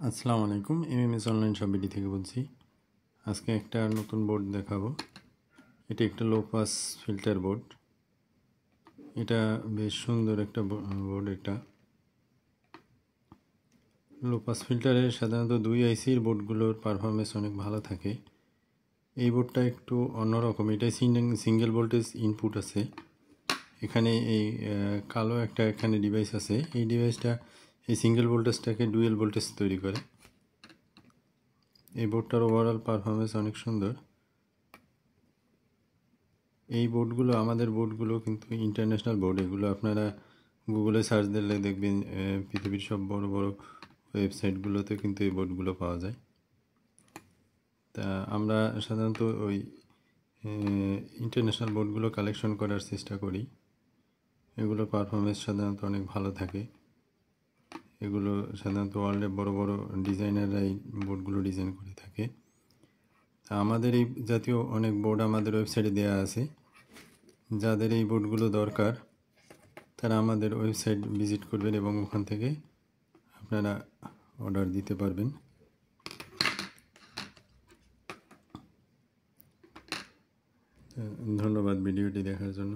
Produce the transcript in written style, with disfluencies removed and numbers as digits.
আসসালামু আলাইকুম, MMS online শপিডি থেকে বলছি। আজকে একটা নতুন বোর্ড দেখাবো। এটা একটা লো পাস ফিল্টার বোর্ড। এটা বেশ সুন্দর একটা বোর্ড। এটা লো পাস ফিল্টারের সাধারণত 2 আইসির বোর্ডগুলোর পারফরমেন্স অনেক ভালো থাকে। এই বোর্ডটা একটু অন্যরকম। এটা সিঙ্গেল ভোল্টেজ ইনপুট আছে। এখানে এই কালো একটা এখানে ডিভাইস আছে। এই ডিভাইসটা এই সিঙ্গেল ভোল্টেজটাকে ডুয়েল ভোল্টেজ তৈরি করে। এই বোর্ডটার ওভারঅল পারফরমেন্স অনেক সুন্দর। এই বোর্ডগুলো আমাদের বোর্ডগুলো কিন্তু ইন্টারন্যাশনাল বোর্ড। এগুলো আপনারা গুগলে সার্চ দিলে দেখবেন পৃথিবীর সব বড় বড় ওয়েবসাইটগুলোতে কিন্তু এই বোর্ডগুলো পাওয়া যায়। তা আমরা সাধারণত ওই ইন্টারন্যাশনাল বোর্ডগুলো কালেকশন করার চেষ্টা করি। এগুলোর পারফরমেন্স সাধারণত অনেক ভালো থাকে। এগুলো সাধারণত ওয়ার্ল্ডে বড় বড় ডিজাইনাররা এই বোর্ডগুলো ডিজাইন করে থাকে। তা আমাদের এই জাতীয় অনেক বোর্ড আমাদের ওয়েবসাইটে দেওয়া আছে। যাদের এই বোর্ডগুলো দরকার তারা আমাদের ওয়েবসাইট ভিজিট করবেন এবং ওখান থেকে আপনারা অর্ডার দিতে পারবেন। ধন্যবাদ ভিডিওটি দেখার জন্য।